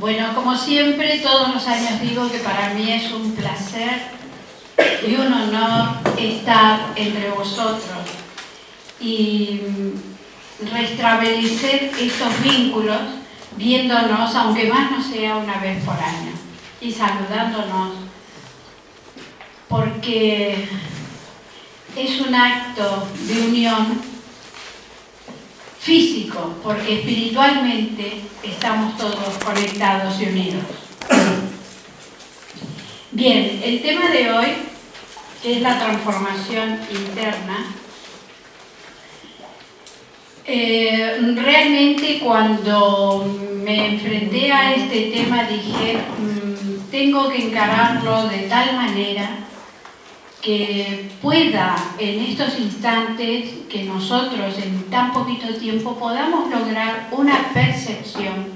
Bueno, como siempre, todos los años digo que para mí es un placer y un honor estar entre vosotros y restablecer estos vínculos viéndonos, aunque más no sea una vez por año, y saludándonos, porque es un acto de unión físico, porque espiritualmente estamos todos conectados y unidos. Bien, el tema de hoy, que es la transformación interna, realmente cuando me enfrenté a este tema dije, tengo que encararlo de tal manera que pueda en estos instantes que nosotros en tan poquito tiempo podamos lograr una percepción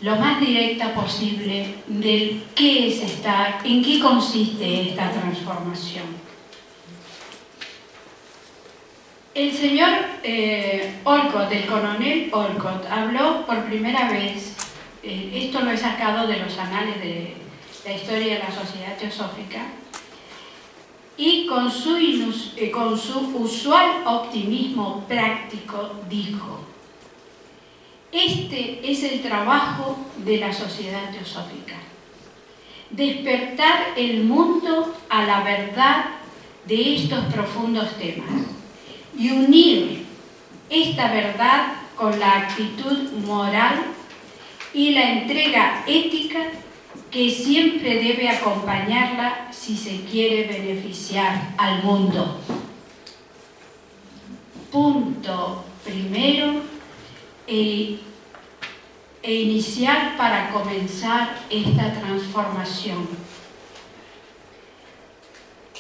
lo más directa posible del qué es estar, en qué consiste esta transformación. El señor Olcott, el coronel Olcott, habló por primera vez, esto lo he sacado de los anales de la historia de la Sociedad Teosófica, y con su usual optimismo práctico dijo: este es el trabajo de la Sociedad Teosófica, despertar el mundo a la verdad de estos profundos temas y unir esta verdad con la actitud moral y la entrega ética que siempre debe acompañarla si se quiere beneficiar al mundo. Punto primero e inicial para comenzar esta transformación.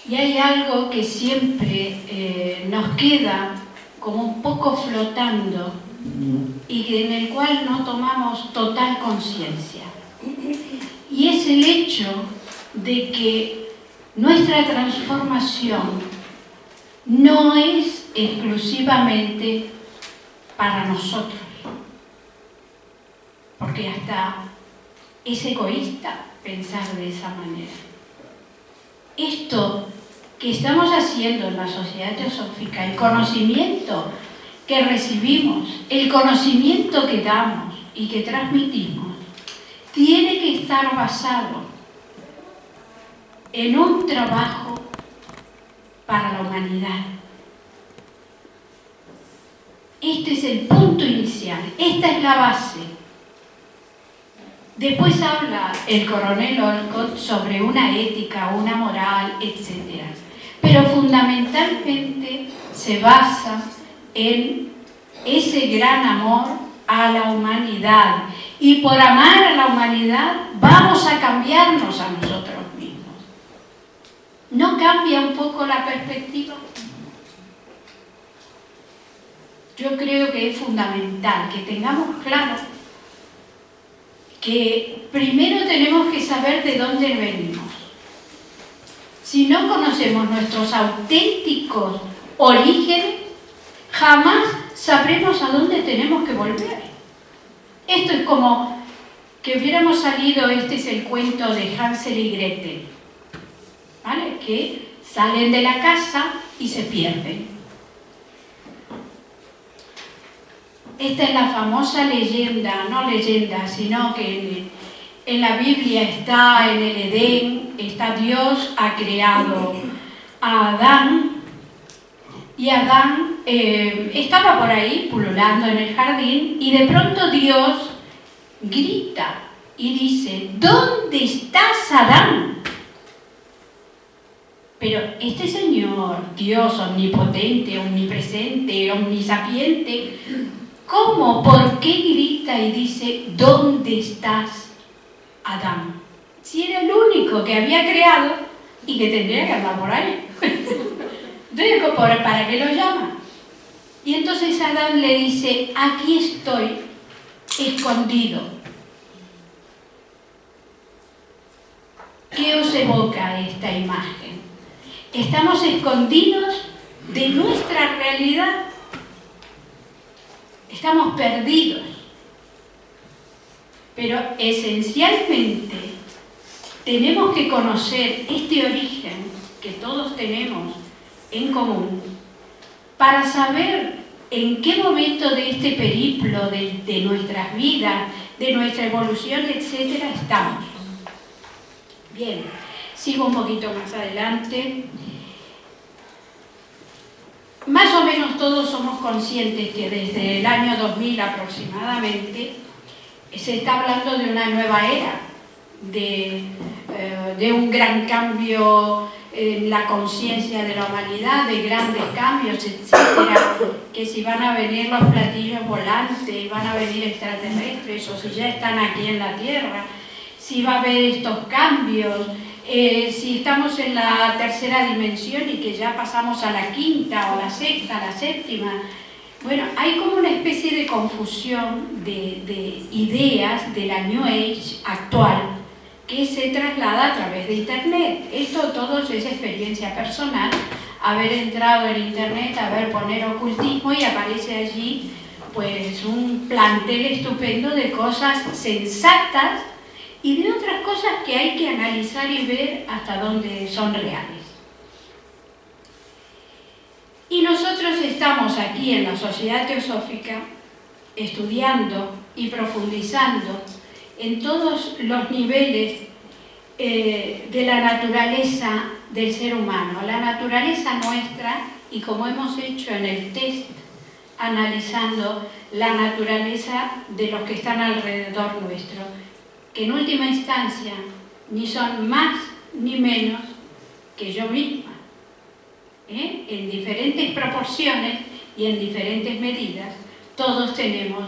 Y hay algo que siempre nos queda como un poco flotando y en el cual no tomamos total conciencia. Y es el hecho de que nuestra transformación no es exclusivamente para nosotros, porque hasta es egoísta pensar de esa manera. Esto que estamos haciendo en la Sociedad Teosófica, el conocimiento que recibimos, el conocimiento que damos y que transmitimos, tiene que estar basado en un trabajo para la humanidad. Este es el punto inicial, esta es la base. Después habla el coronel Olcott sobre una ética, una moral, etc. Pero fundamentalmente se basa en ese gran amor a la humanidad. Y por amar a la humanidad vamos a cambiarnos a nosotros mismos. ¿No cambia un poco la perspectiva? Yo creo que es fundamental que tengamos claro que primero tenemos que saber de dónde venimos. Si no conocemos nuestros auténticos orígenes, jamás sabremos a dónde tenemos que volver. Esto es como que hubiéramos salido, este es el cuento de Hansel y Gretel, ¿vale? Que salen de la casa y se pierden. Esta es la famosa leyenda, no leyenda, sino que en la Biblia está en el Edén, está Dios, ha creado a Adán, y Adán estaba por ahí pululando en el jardín y de pronto Dios grita y dice: ¿dónde estás, Adán? Pero este Señor, Dios omnipotente, omnipresente, omnisapiente, ¿cómo? ¿Por qué grita y dice: ¿dónde estás, Adán? Si era el único que había creado y que tendría que andar por ahí. Entonces, ¿para qué lo llama? Y entonces Adán le dice: aquí estoy, escondido. ¿Qué os evoca esta imagen? Estamos escondidos de nuestra realidad. Estamos perdidos. Pero esencialmente tenemos que conocer este origen que todos tenemos en común para saber en qué momento de este periplo de nuestras vidas, de nuestra evolución, etcétera, estamos. Bien, sigo un poquito más adelante. Más o menos todos somos conscientes que desde el año 2000 aproximadamente se está hablando de una nueva era, de un gran cambio en la conciencia de la humanidad, de grandes cambios, etcétera, que si van a venir los platillos volantes, van a venir extraterrestres, o si ya están aquí en la Tierra, si va a haber estos cambios, si estamos en la tercera dimensión y que ya pasamos a la quinta, o la sexta, a la séptima. Bueno, hay como una especie de confusión de ideas de la New Age actual que se traslada a través de Internet. Esto todo es experiencia personal, haber entrado en Internet, poner ocultismo y aparece allí pues un plantel estupendo de cosas sensatas y de otras cosas que hay que analizar y ver hasta dónde son reales. Y nosotros estamos aquí en la Sociedad Teosófica estudiando y profundizando en todos los niveles de la naturaleza del ser humano, la naturaleza nuestra, y como hemos hecho en el test, analizando la naturaleza de los que están alrededor nuestro, que en última instancia ni son más ni menos que yo misma, en diferentes proporciones y en diferentes medidas. Todos tenemos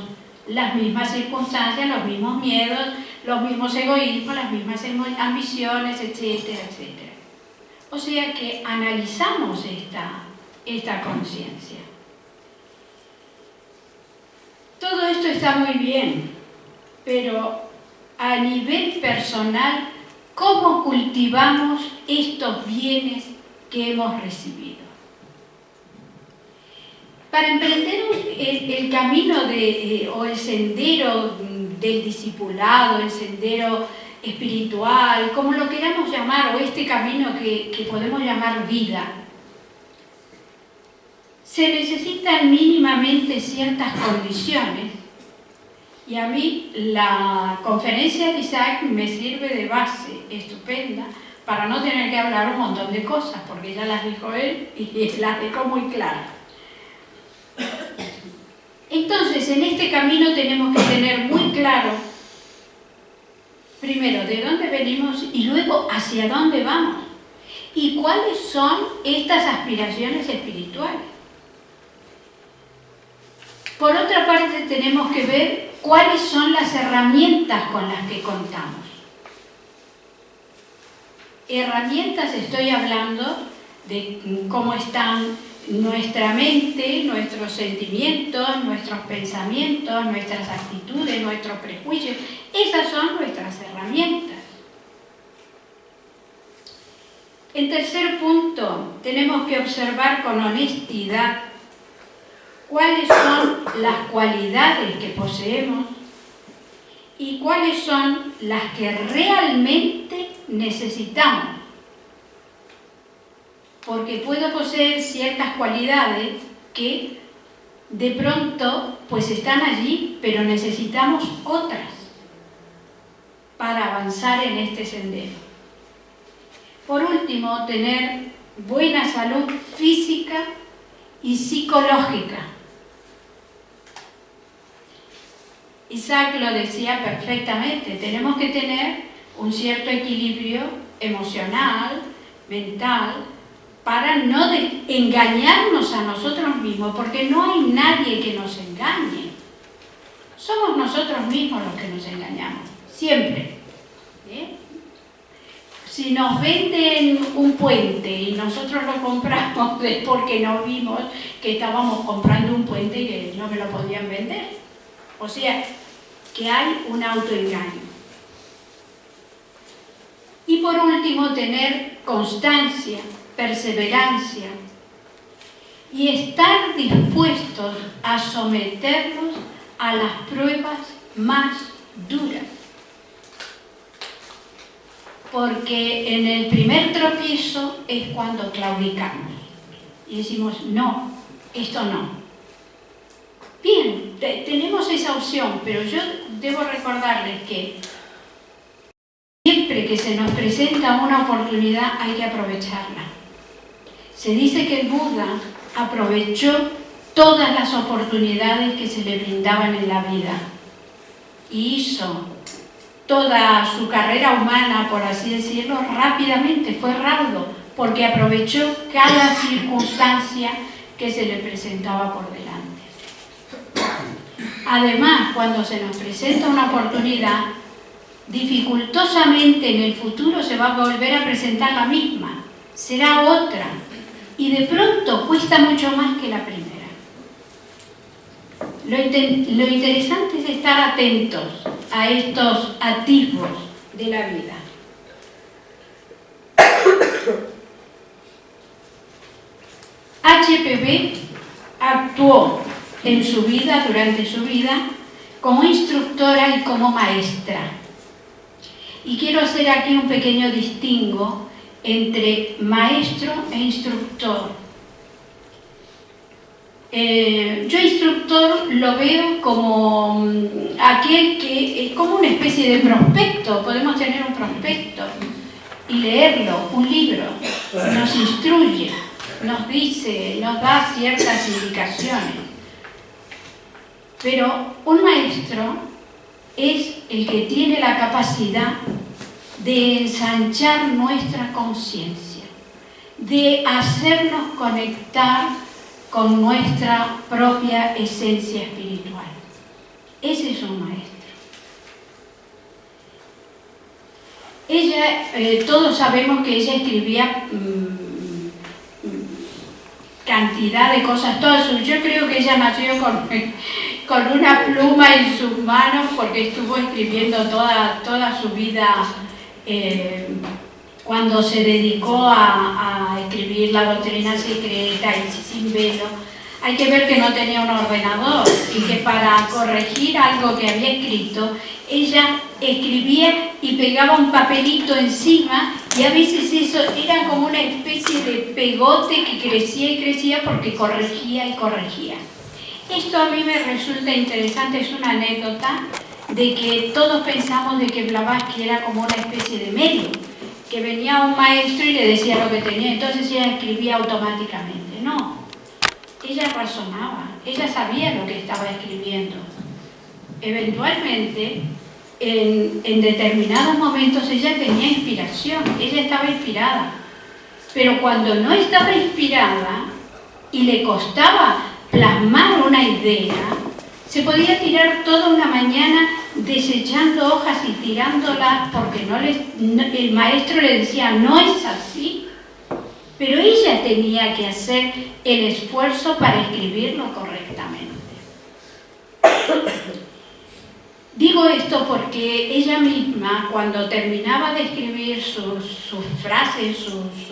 las mismas circunstancias, los mismos miedos, los mismos egoísmos, las mismas ambiciones, etcétera, etcétera. O sea que analizamos esta conciencia. Todo esto está muy bien, pero a nivel personal, ¿cómo cultivamos estos bienes que hemos recibido? Para emprender el camino o el sendero del discipulado, el sendero espiritual, como lo queramos llamar, o este camino que podemos llamar vida, se necesitan mínimamente ciertas condiciones. Y a mí la conferencia de Isaac me sirve de base estupenda para no tener que hablar un montón de cosas, porque ya las dijo él y las dejó muy claras. Entonces, en este camino tenemos que tener muy claro, primero, de dónde venimos y luego hacia dónde vamos. Y cuáles son estas aspiraciones espirituales. Por otra parte, tenemos que ver cuáles son las herramientas con las que contamos. Herramientas, estoy hablando de cómo están nuestra mente, nuestros sentimientos, nuestros pensamientos, nuestras actitudes, nuestros prejuicios. Esas son nuestras herramientas. En tercer punto, tenemos que observar con honestidad cuáles son las cualidades que poseemos y cuáles son las que realmente necesitamos. Porque puedo poseer ciertas cualidades que de pronto pues están allí, pero necesitamos otras para avanzar en este sendero. Por último, tener buena salud física y psicológica. Isaac lo decía perfectamente, tenemos que tener un cierto equilibrio emocional, mental, para no engañarnos a nosotros mismos, porque no hay nadie que nos engañe. Somos nosotros mismos los que nos engañamos, siempre. Si nos venden un puente y nosotros lo compramos es porque no vimos que estábamos comprando un puente y que no me lo podían vender. O sea, que hay un autoengaño. Y por último, tener constancia, perseverancia y estar dispuestos a someternos a las pruebas más duras. porque en el primer tropiezo es cuando claudicamos y decimos, no, esto no. Bien, tenemos esa opción, pero yo debo recordarles que siempre que se nos presenta una oportunidad hay que aprovecharla. Se dice que el Buda aprovechó todas las oportunidades que se le brindaban en la vida y hizo toda su carrera humana, por así decirlo, rápidamente, fue rápido, porque aprovechó cada circunstancia que se le presentaba por delante. Además, cuando se nos presenta una oportunidad, dificultosamente en el futuro se va a volver a presentar la misma, será otra, y de pronto cuesta mucho más que la primera. Lo interesante es estar atentos a estos atisbos de la vida. HPB actuó en su vida, durante su vida, como instructora y como maestra. Y quiero hacer aquí un pequeño distingo entre maestro e instructor. Yo instructor lo veo como aquel que es como una especie de prospecto. Podemos tener un prospecto y leerlo, un libro, nos instruye, nos dice, nos da ciertas indicaciones. Pero un maestro es el que tiene la capacidad de ensanchar nuestra conciencia, de hacernos conectar con nuestra propia esencia espiritual. Ese es un maestro. Ella, todos sabemos que ella escribía cantidad de cosas, yo creo que ella nació con una pluma en sus manos porque estuvo escribiendo toda su vida cuando se dedicó a escribir la doctrina secreta y sin velo. Hay que ver que no tenía un ordenador y que para corregir algo que había escrito, ella escribía y pegaba un papelito encima y a veces eso era como una especie de pegote que crecía y crecía porque corregía y corregía. Esto a mí me resulta interesante, es una anécdota de que todos pensamos de que Blavatsky era como una especie de medio, que venía un maestro y le decía lo que tenía, entonces ella escribía automáticamente. No, ella razonaba, ella sabía lo que estaba escribiendo. Eventualmente, en determinados momentos ella tenía inspiración, ella estaba inspirada, pero cuando no estaba inspirada y le costaba plasmar una idea, se podía tirar toda una mañana desechando hojas y tirándolas porque el maestro le decía no es así, pero ella tenía que hacer el esfuerzo para escribirlo correctamente. Digo esto porque ella misma, cuando terminaba de escribir sus frases, sus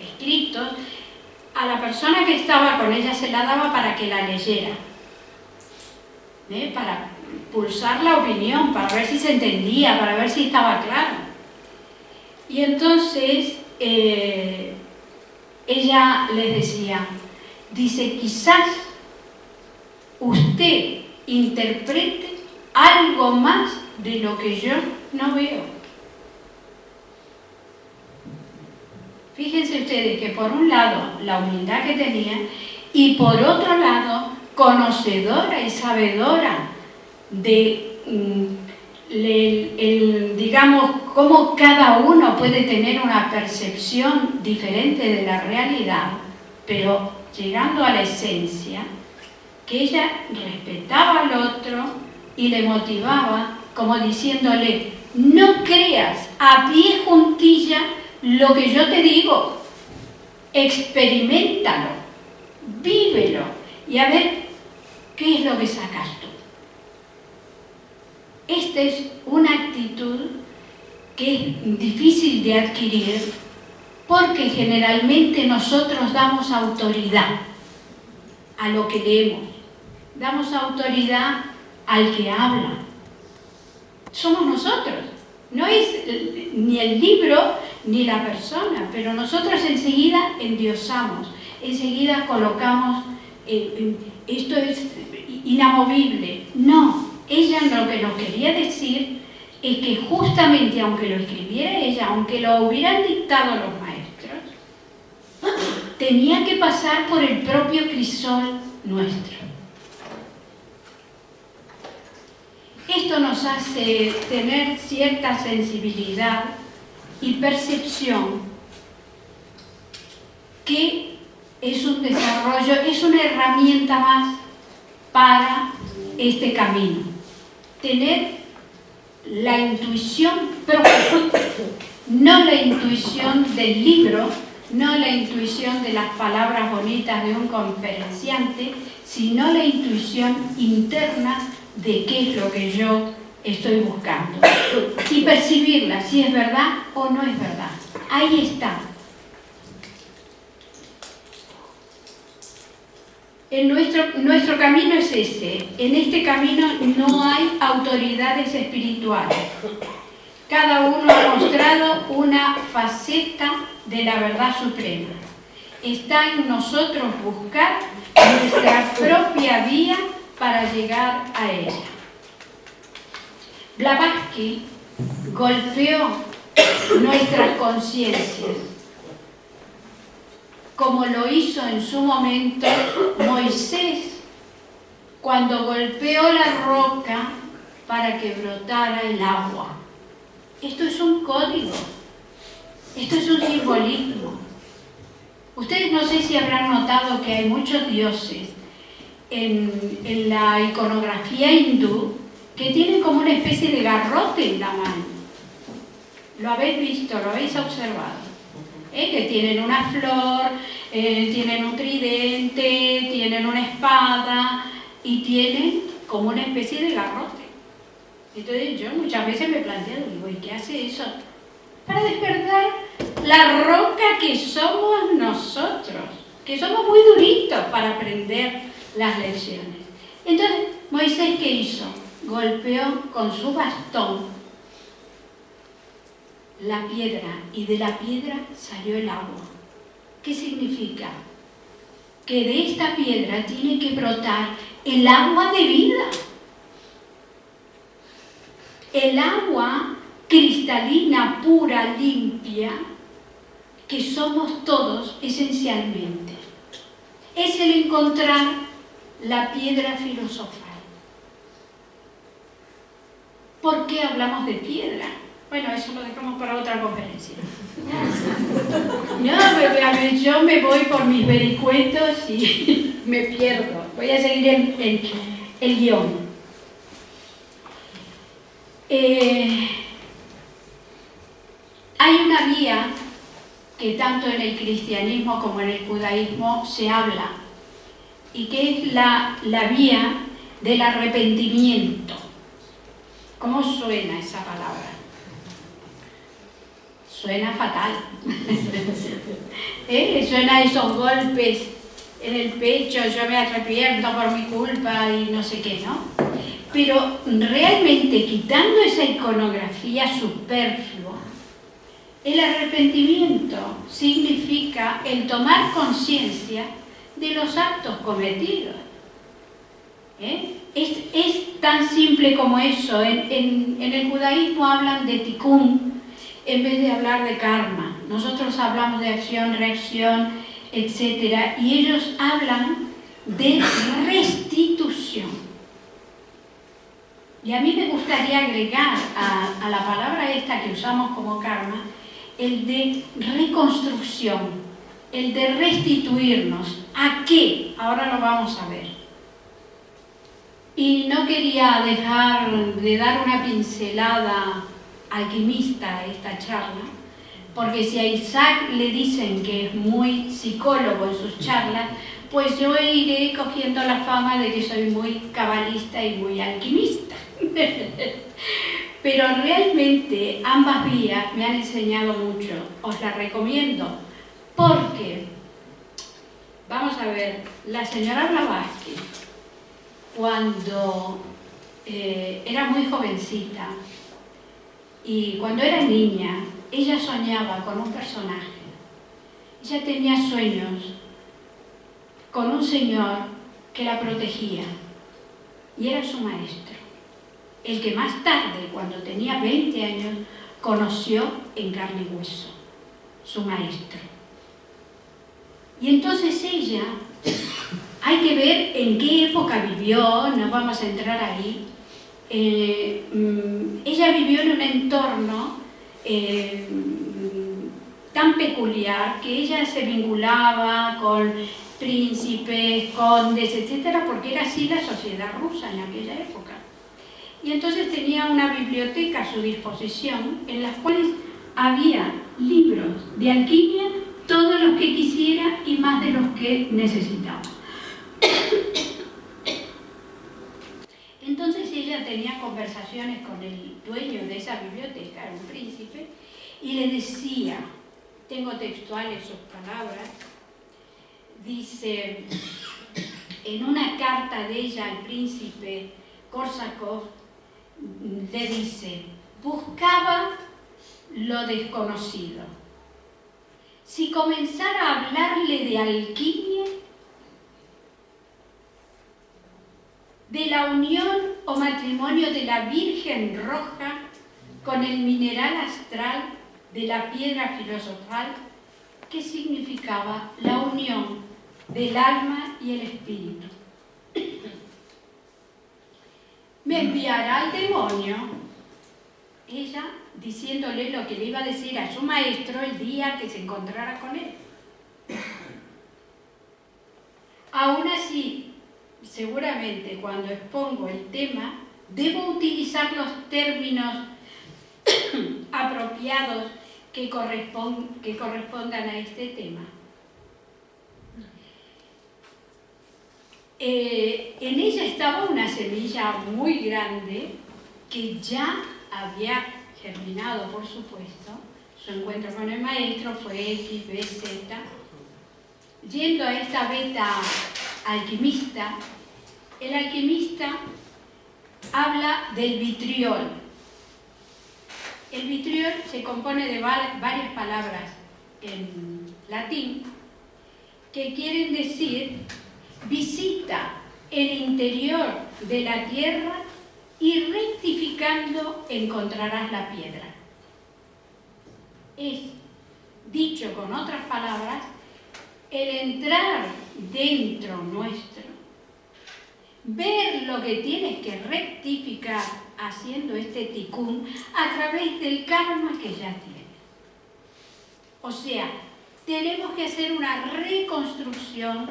escritos, a la persona que estaba con ella se la daba para que la leyera, para pulsar la opinión, para ver si se entendía, para ver si estaba claro. Y entonces ella les decía, dice, quizás usted interprete algo más de lo que yo no veo. Fíjense ustedes que por un lado la humildad que tenía y por otro lado conocedora y sabedora de digamos cómo cada uno puede tener una percepción diferente de la realidad, pero llegando a la esencia, que ella respetaba al otro y le motivaba como diciéndole, no creas a pie juntilla lo que yo te digo, experiméntalo, vívelo y a ver qué es lo que sacas tú. Esta es una actitud que es difícil de adquirir porque generalmente nosotros damos autoridad a lo que leemos, damos autoridad al que habla. Somos nosotros. No es ni el libro ni la persona, pero nosotros enseguida endiosamos, enseguida colocamos, esto es inamovible. No, ella lo que nos quería decir es que justamente aunque lo escribiera ella, aunque lo hubieran dictado los maestros, tenía que pasar por el propio crisol nuestro. Esto nos hace tener cierta sensibilidad y percepción que es un desarrollo, es una herramienta más para este camino. Tener la intuición propia, no la intuición del libro, no la intuición de las palabras bonitas de un conferenciante, sino la intuición interna de qué es lo que yo estoy buscando y percibirla, si es verdad o no es verdad. Ahí está. Nuestro camino es ese. En este camino no hay autoridades espirituales. Cada uno ha mostrado una faceta de la verdad suprema. Está en nosotros buscar nuestra propia vía para llegar a ella. Blavatsky golpeó nuestras conciencias, como lo hizo en su momento Moisés, cuando golpeó la roca para que brotara el agua. Esto es un código, esto es un simbolismo. Ustedes no sé si habrán notado que hay muchos dioses en la iconografía hindú que tienen como una especie de garrote en la mano. ¿Lo habéis visto? ¿Lo habéis observado? Que tienen una flor, tienen un tridente, tienen una espada y tienen como una especie de garrote. Entonces yo muchas veces me planteo, digo, ¿y qué hace eso? Para despertar la roca que somos nosotros, que somos muy duritos para aprender las lecciones. Entonces, Moisés, ¿qué hizo? Golpeó con su bastón la piedra y de la piedra salió el agua. ¿Qué significa? Que de esta piedra tiene que brotar el agua de vida. El agua cristalina, pura, limpia, que somos todos esencialmente. Es el encontrar la piedra filosofal. ¿Por qué hablamos de piedra? Bueno, eso lo dejamos para otra conferencia. No, yo me voy por mis vericuetos y me pierdo. Voy a seguir el guión. Hay una vía que tanto en el cristianismo como en el judaísmo se habla, y que es la vía del arrepentimiento. ¿Cómo suena esa palabra? Suena fatal. Suena a esos golpes en el pecho, yo me arrepiento por mi culpa y no sé qué, ¿no? Pero realmente, quitando esa iconografía superflua, el arrepentimiento significa el tomar conciencia de los actos cometidos. Es tan simple como eso. En el judaísmo hablan de tikkun en vez de hablar de karma. Nosotros hablamos de acción, reacción, etc. Y ellos hablan de restitución. Y a mí me gustaría agregar a la palabra esta que usamos como karma, el de reconstrucción, el de restituirnos. ¿A qué? Ahora lo vamos a ver. Y no quería dejar de dar una pincelada alquimista a esta charla, porque si a Isaac le dicen que es muy psicólogo en sus charlas, pues yo iré cogiendo la fama de que soy muy cabalista y muy alquimista. Pero realmente ambas vías me han enseñado mucho, os las recomiendo, porque, vamos a ver, la señora Blavatsky, cuando era muy jovencita, Y cuando era niña, ella soñaba con un personaje. Ella tenía sueños con un señor que la protegía. Y era su maestro. El que más tarde, cuando tenía 20 años, conoció en carne y hueso. Su maestro. Y entonces ella, hay que ver en qué época vivió, no vamos a entrar ahí. Ella vivió en un entorno tan peculiar que ella se vinculaba con príncipes, condes, etcétera, porque era así la sociedad rusa en aquella época. Y entonces tenía una biblioteca a su disposición en las cuales había libros de alquimia, todos los que quisiera y más de los que necesitaba. Entonces ella tenía conversaciones con el dueño de esa biblioteca, era un príncipe, y le decía, tengo textuales sus palabras, dice, en una carta de ella al príncipe Korsakov, le dice, buscaba lo desconocido. Si comenzara a hablarle de alquimia, de la unión o matrimonio de la Virgen Roja con el mineral astral de la piedra filosofal, que significaba la unión del alma y el espíritu. Me enviará al demonio, ella diciéndole lo que le iba a decir a su maestro el día que se encontrara con él. Aún así, seguramente cuando expongo el tema, debo utilizar los términos apropiados que correspondan a este tema. En ella estaba una semilla muy grande que ya había germinado, por supuesto. Su encuentro con el maestro fue X, B, Z. Yendo a esta beta alquimista, el alquimista habla del vitriol. El vitriol se compone de varias palabras en latín que quieren decir visita el interior de la tierra y rectificando encontrarás la piedra. Es, dicho con otras palabras, el entrar dentro nuestro, ver lo que tienes que rectificar haciendo este tikkun a través del karma que ya tienes. O sea, tenemos que hacer una reconstrucción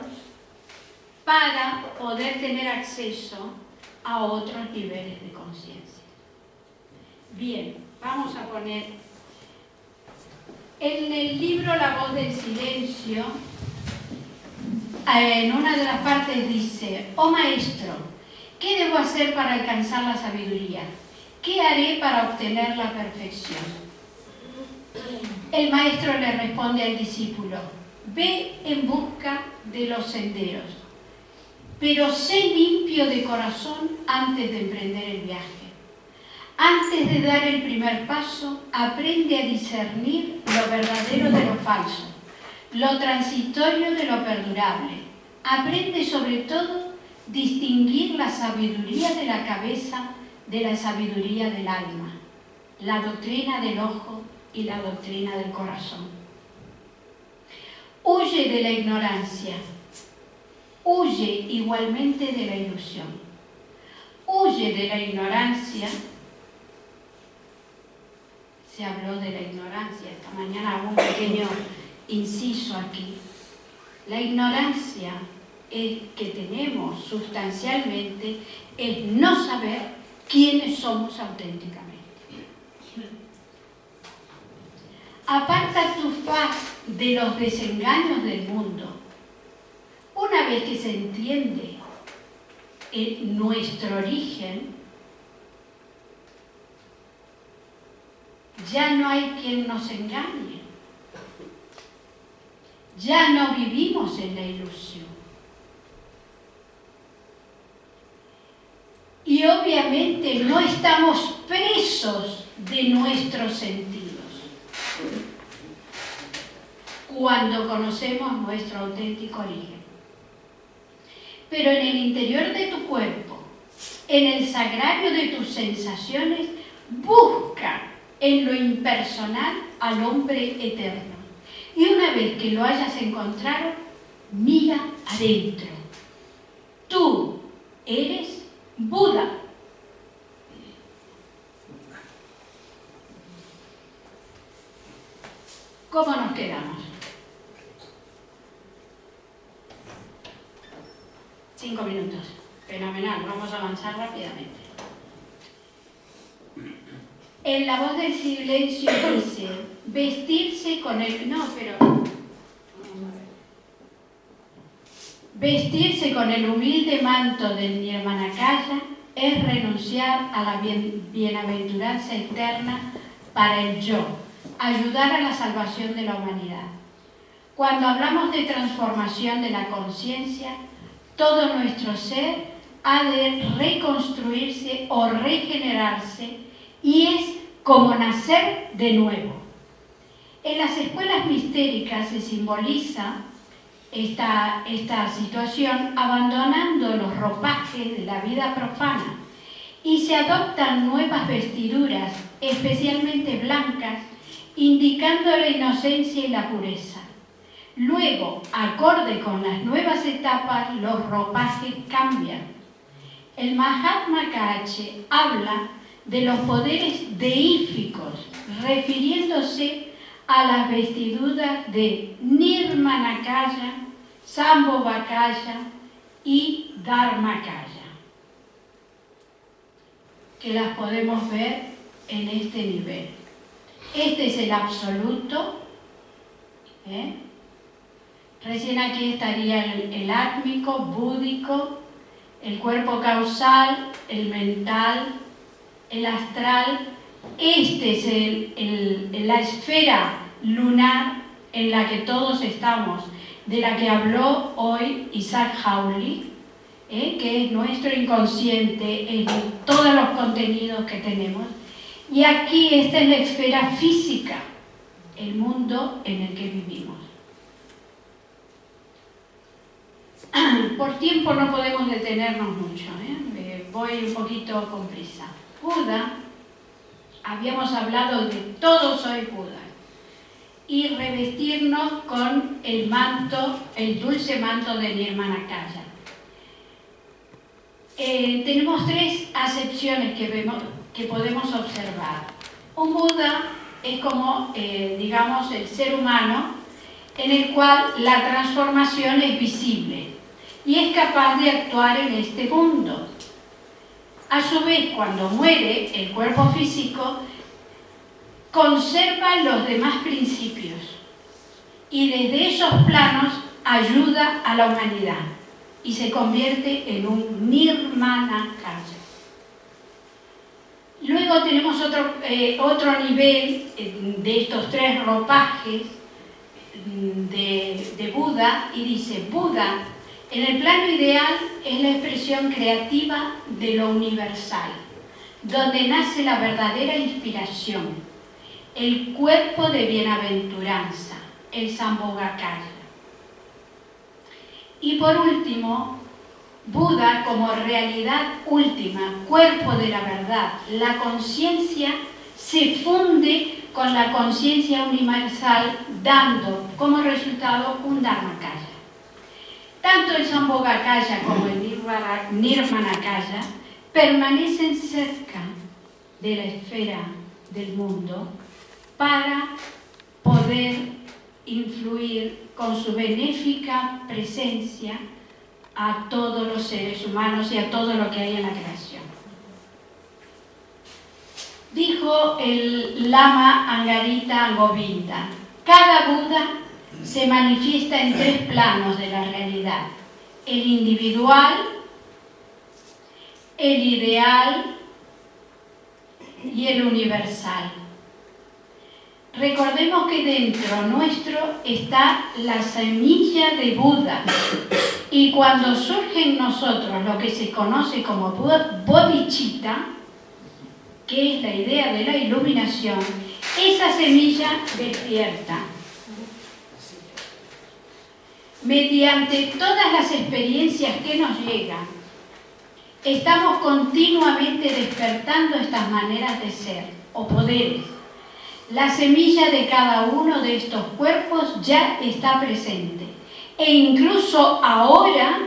para poder tener acceso a otros niveles de conciencia. Bien, vamos a poner en el libro La voz del silencio, en una de las partes dice: oh maestro, ¿qué debo hacer para alcanzar la sabiduría? ¿Qué haré para obtener la perfección? El maestro le responde al discípulo: ve en busca de los senderos, pero sé limpio de corazón antes de emprender el viaje. Antes de dar el primer paso, aprende a discernir lo verdadero de lo falso, lo transitorio de lo perdurable. Aprende sobre todo distinguir la sabiduría de la cabeza de la sabiduría del alma, la doctrina del ojo y la doctrina del corazón. Huye de la ignorancia. Huye igualmente de la ilusión. Huye de la ignorancia. Se habló de la ignorancia. Esta mañana hago un pequeño inciso aquí. La ignorancia que tenemos sustancialmente es no saber quiénes somos auténticamente. Aparta tu faz de los desengaños del mundo. Una vez que se entiende nuestro origen, ya no hay quien nos engañe. Ya no vivimos en la ilusión. Y obviamente no estamos presos de nuestros sentidos cuando conocemos nuestro auténtico origen. Pero en el interior de tu cuerpo, en el sagrario de tus sensaciones, busca en lo impersonal al hombre eterno. Y una vez que lo hayas encontrado, mira adentro. Tú eres Buda. ¿Cómo nos quedamos? 5 minutos. Fenomenal, vamos a avanzar rápidamente. En la voz del silencio dice, vestirse con el... No, pero... Vestirse con el humilde manto del Nirmanakaya es renunciar a la bienaventuranza eterna para el yo, ayudar a la salvación de la humanidad. Cuando hablamos de transformación de la conciencia, todo nuestro ser ha de reconstruirse o regenerarse y es como nacer de nuevo. En las escuelas mistéricas se simboliza esta situación abandonando los ropajes de la vida profana y se adoptan nuevas vestiduras, especialmente blancas, indicando la inocencia y la pureza. Luego, acorde con las nuevas etapas, los ropajes cambian. El Mahatma Kache habla de los poderes deíficos, refiriéndose a las vestiduras de Nirmanakaya, Sambhogakaya y Dharmakaya, que las podemos ver en este nivel. Este es el absoluto. Recién aquí estaría el átmico, búdico, el cuerpo causal, el mental, el astral. Este es la esfera lunar en la que todos estamos, de la que habló hoy Isaac Hawley, que es nuestro inconsciente en todos los contenidos que tenemos. Y aquí esta es la esfera física, el mundo en el que vivimos. Por tiempo no podemos detenernos mucho, voy un poquito con prisa. Buda, habíamos hablado de todo soy Buda, y revestirnos con el manto, el dulce manto de Nirmanakaya. Tenemos 3 acepciones que podemos observar. Un Buda es como, digamos, el ser humano en el cual la transformación es visible y es capaz de actuar en este mundo. A su vez, cuando muere el cuerpo físico, conserva los demás principios y desde esos planos ayuda a la humanidad y se convierte en un Nirmanakaya. Luego tenemos otro nivel de estos 3 ropajes de Buda, y dice: Buda en el plano ideal es la expresión creativa de lo universal, donde nace la verdadera inspiración, el cuerpo de bienaventuranza, el Sambhogakaya. Y por último, Buda como realidad última, cuerpo de la verdad, la conciencia se funde con la conciencia universal, dando como resultado un Dharmakaya. Tanto el Sambhogakaya como el Nirmanakaya permanecen cerca de la esfera del mundo para poder influir con su benéfica presencia a todos los seres humanos y a todo lo que hay en la creación. Dijo el Lama Angarita Govinda: cada Buda se manifiesta en 3 planos de la realidad: el individual, el ideal y el universal. Recordemos que dentro nuestro está la semilla de Buda, y cuando surge en nosotros lo que se conoce como bodhicitta, que es la idea de la iluminación, esa semilla despierta. Mediante todas las experiencias que nos llegan, estamos continuamente despertando estas maneras de ser o poderes. La semilla de cada uno de estos cuerpos ya está presente e incluso ahora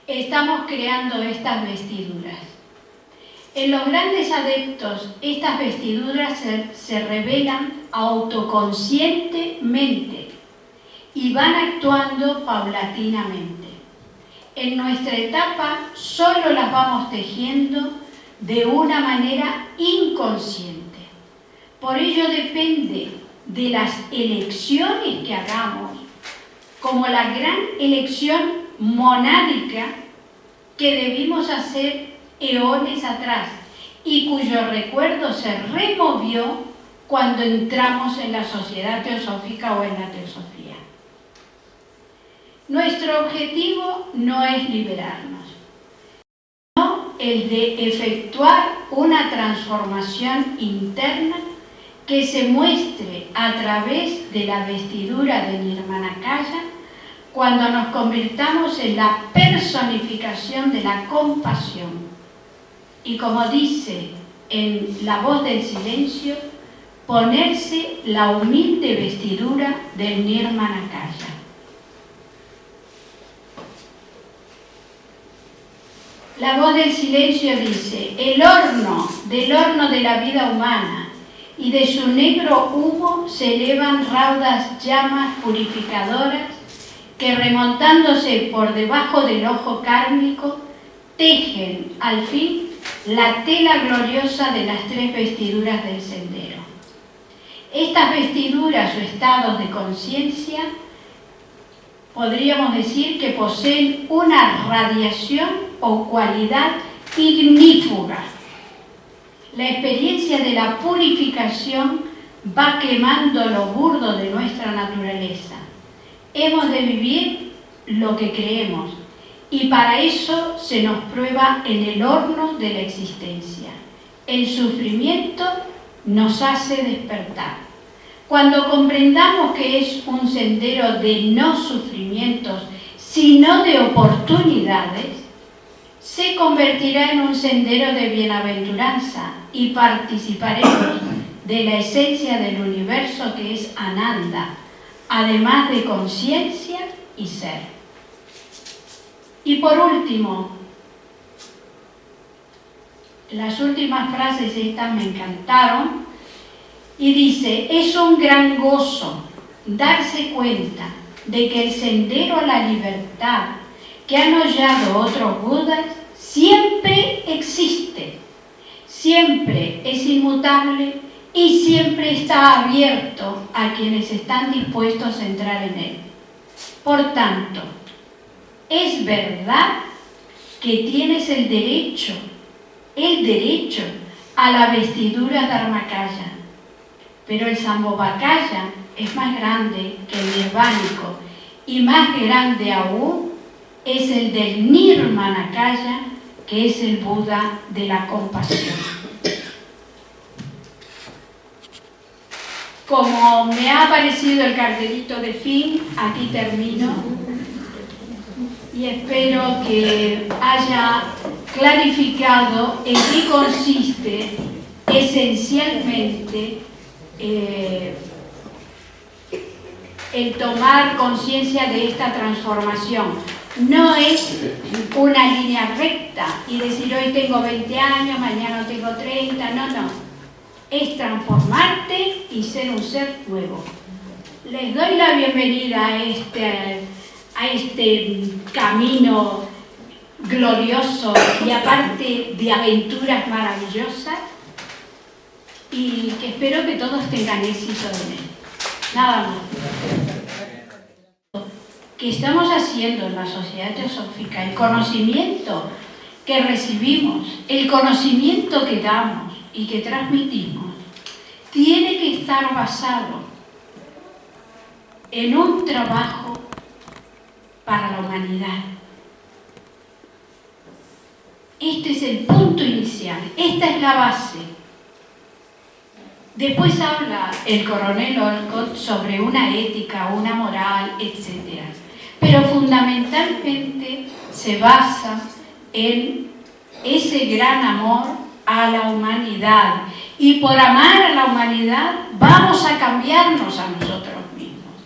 estamos creando estas vestiduras. En los grandes adeptos, estas vestiduras se revelan autoconscientemente y van actuando paulatinamente. En nuestra etapa solo las vamos tejiendo de una manera inconsciente. Por ello depende de las elecciones que hagamos, como la gran elección monádica que debimos hacer eones atrás y cuyo recuerdo se removió cuando entramos en la sociedad teosófica o en la teosofía. Nuestro objetivo no es liberarnos, sino el de efectuar una transformación interna que se muestre a través de la vestidura de Nirmanakaya cuando nos convirtamos en la personificación de la compasión. Y como dice en La Voz del Silencio, ponerse la humilde vestidura del Nirmanakaya. La Voz del Silencio dice: el horno de la vida humana y de su negro humo se elevan raudas llamas purificadoras que, remontándose por debajo del ojo kármico, tejen al fin la tela gloriosa de las tres vestiduras del sendero. Estas vestiduras o estados de conciencia podríamos decir que poseen una radiación o cualidad ignífuga. La experiencia de la purificación va quemando lo burdo de nuestra naturaleza. Hemos de vivir lo que creemos y para eso se nos prueba en el horno de la existencia. El sufrimiento nos hace despertar. Cuando comprendamos que es un sendero de no sufrimientos, sino de oportunidades, se convertirá en un sendero de bienaventuranza y participaremos de la esencia del universo que es Ananda, además de conciencia y ser. Y por último, las últimas frases estas me encantaron, y dice: es un gran gozo darse cuenta de que el sendero a la libertad que han hollado otros Budas siempre existe, siempre es inmutable y siempre está abierto a quienes están dispuestos a entrar en él. Por tanto, es verdad que tienes el derecho a la vestidura Dharmakaya, pero el Sambhogakaya es más grande que el nirvánico y más grande aún es el del Nirmanakaya, que es el Buda de la compasión. Como me ha aparecido el cartelito de fin, aquí termino y espero que haya clarificado en qué consiste esencialmente el tomar conciencia de esta transformación. No es una línea recta y decir hoy tengo 20 años, mañana tengo 30, no. Es transformarte y ser un ser nuevo. Les doy la bienvenida a este camino glorioso y aparte de aventuras maravillosas, y que espero que todos tengan éxito en él. Nada más. Que estamos haciendo en la sociedad teosófica, el conocimiento que recibimos, el conocimiento que damos y que transmitimos, tiene que estar basado en un trabajo para la humanidad. Este es el punto inicial, esta es la base. Después habla el coronel Olcott sobre una ética, una moral, etc. Pero fundamentalmente se basa en ese gran amor a la humanidad. Y por amar a la humanidad vamos a cambiarnos a nosotros mismos.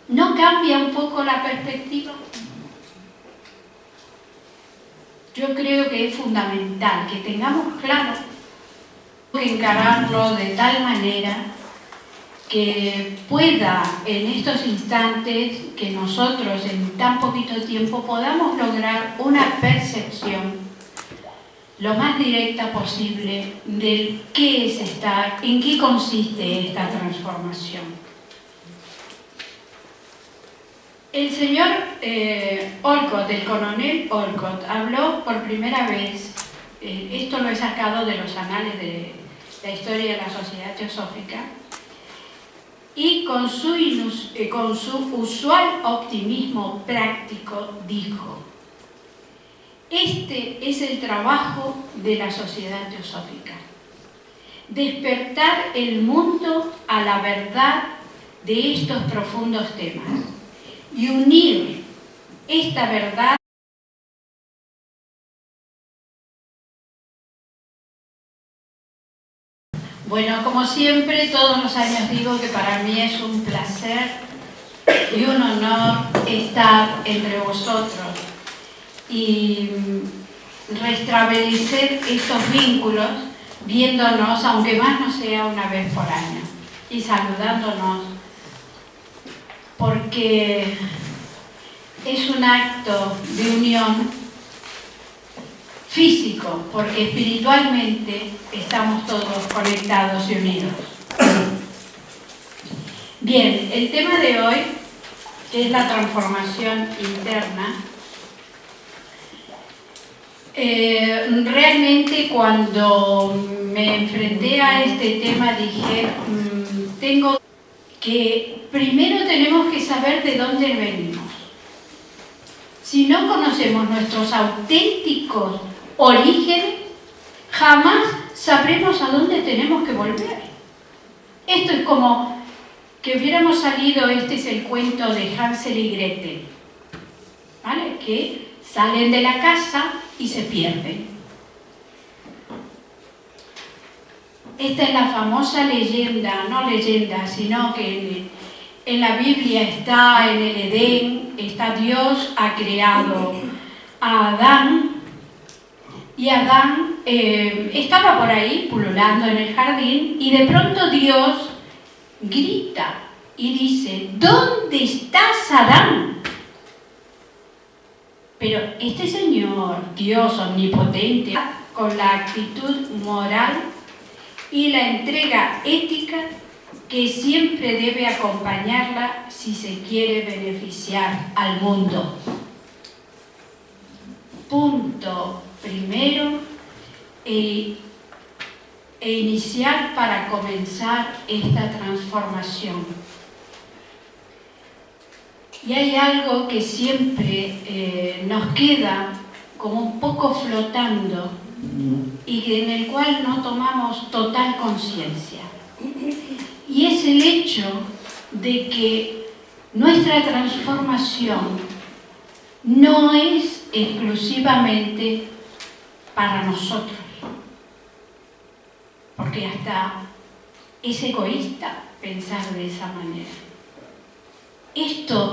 ¿No cambia un poco la perspectiva? Yo creo que es fundamental que tengamos claro que encararlo de tal manera que pueda en estos instantes que nosotros en tan poquito tiempo podamos lograr una percepción lo más directa posible del qué es estar, en qué consiste esta transformación. El señor Olcott, el coronel Olcott, habló por primera vez, esto lo he sacado de los anales de la historia de la Sociedad Teosófica, y con su usual optimismo práctico dijo: este es el trabajo de la Sociedad Teosófica, despertar el mundo a la verdad de estos profundos temas y unir esta verdad . Bueno, como siempre, todos los años digo que para mí es un placer y un honor estar entre vosotros y restablecer estos vínculos viéndonos, aunque más no sea una vez por año, y saludándonos, porque es un acto de unión físico, porque espiritualmente estamos todos conectados y unidos. Bien, el tema de hoy, que es la transformación interna, realmente cuando me enfrenté a este tema dije, primero tenemos que saber de dónde venimos. Si no conocemos nuestros auténticos orígenes, jamás sabremos a dónde tenemos que volver. Esto es como que hubiéramos salido, este es el cuento de Hansel y Gretel, ¿vale? Que salen de la casa y se pierden. Esta es la famosa leyenda, no leyenda, sino que en la Biblia está, en el Edén, está Dios, ha creado a Adán, y Adán estaba por ahí pululando en el jardín y de pronto Dios grita y dice: ¿dónde estás, Adán? Pero este Señor, Dios omnipotente, con la actitud moral y la entrega ética que siempre debe acompañarla si se quiere beneficiar al mundo. Punto primero e inicial para comenzar esta transformación. Y hay algo que siempre nos queda como un poco flotando y en el cual no tomamos total conciencia. Y es el hecho de que nuestra transformación no es exclusivamente para nosotros, porque hasta es egoísta pensar de esa manera. Esto